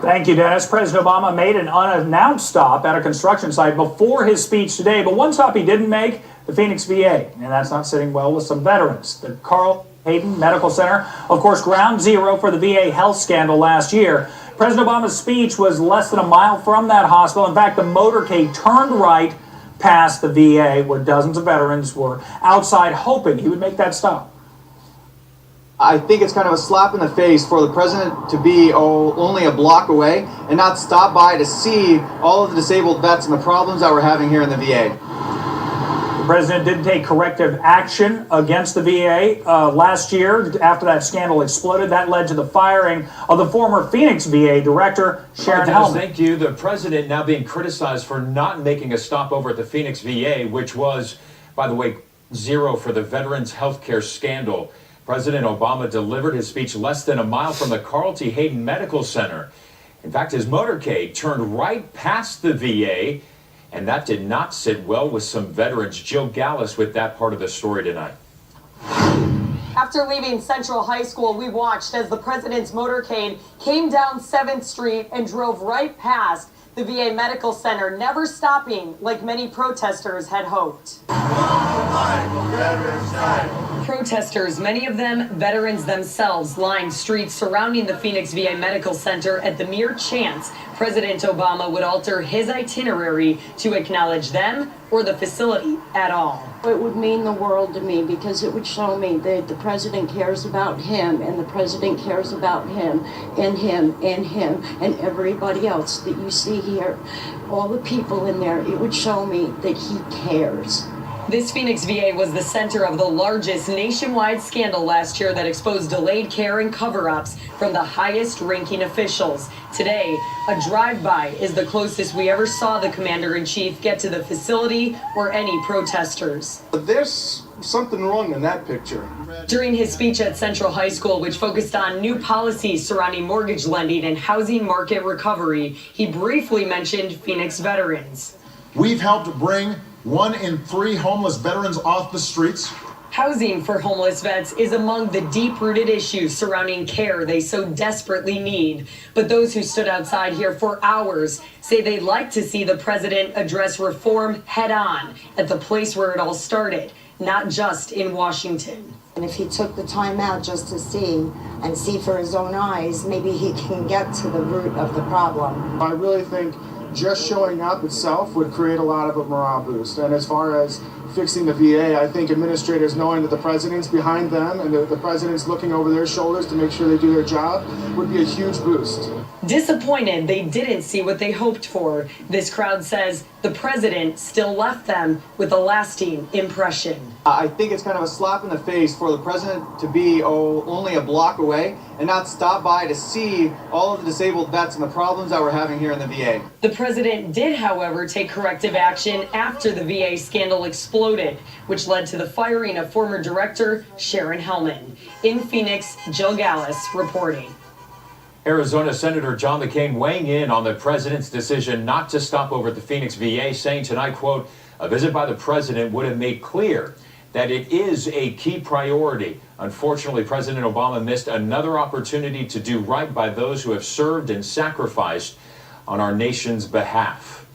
Thank you, Dennis. President Obama made an unannounced stop at a construction site before his speech today, but one stop he didn't make, the Phoenix VA, and that's not sitting well with some veterans. The Carl Hayden Medical Center, of course, ground zero for the VA health scandal last year. President Obama's speech was less than a mile from that hospital. In fact, the motorcade turned right past the VA, where dozens of veterans were outside hoping he would make that stop. I think it's kind of a slap in the face for the president to be only a block away and not stop by to see all of the disabled vets and the problems that we're having here in the VA. The president did take corrective action against the VA last year after that scandal exploded. That led to the firing of the former Phoenix VA director, Sharon Hellman. Thank you. The president now being criticized for not making a stop over at the Phoenix VA, which was, by the way, zero for the veterans health care scandal. President Obama delivered his speech less than a mile from the Carl T. Hayden Medical Center. In fact, his motorcade turned right past the VA, and that did not sit well with some veterans. Jill Gallus with that part of the story tonight. After leaving Central High School, we watched as the president's motorcade came down 7th Street and drove right past the VA Medical Center, never stopping like many protesters had hoped. Protesters, many of them veterans themselves, lined streets surrounding the Phoenix VA Medical Center at the mere chance President Obama would alter his itinerary to acknowledge them or the facility at all. It would mean the world to me because it would show me that the president cares about him, and the president cares about him and him and him and everybody else that you see here, all the people in there. It would show me that he cares. This Phoenix VA was the center of the largest nationwide scandal last year that exposed delayed care and cover-ups from the highest-ranking officials. Today, a drive-by is the closest we ever saw the commander-in-chief get to the facility or any protesters. There's something wrong in that picture. During his speech at Central High School, which focused on new policies surrounding mortgage lending and housing market recovery, he briefly mentioned Phoenix veterans. We've helped bring 1 in 3 homeless veterans off the streets. Housing for homeless vets is among the deep-rooted issues surrounding care they so desperately need. But those who stood outside here for hours say they'd like to see the president address reform head-on at the place where it all started, not just in Washington. And if he took the time out just to see for his own eyes, maybe he can get to the root of the problem. I really think just showing up itself would create a lot of a morale boost. And as far as fixing the VA, I think administrators knowing that the president's behind them and the president's looking over their shoulders to make sure they do their job would be a huge boost. Disappointed they didn't see what they hoped for. This crowd says the president still left them with a lasting impression. I think it's kind of a slap in the face for the president to be only a block away and not stop by to see all of the disabled vets and the problems that we're having here in the VA. The president did, however, take corrective action after the VA scandal exploded, which led to the firing of former director Sharon Hellman. In Phoenix, Jill Gallus reporting. Arizona Senator John McCain weighing in on the president's decision not to stop over at the Phoenix VA, saying tonight, quote, a visit by the president would have made clear that it is a key priority. Unfortunately, President Obama missed another opportunity to do right by those who have served and sacrificed on our nation's behalf.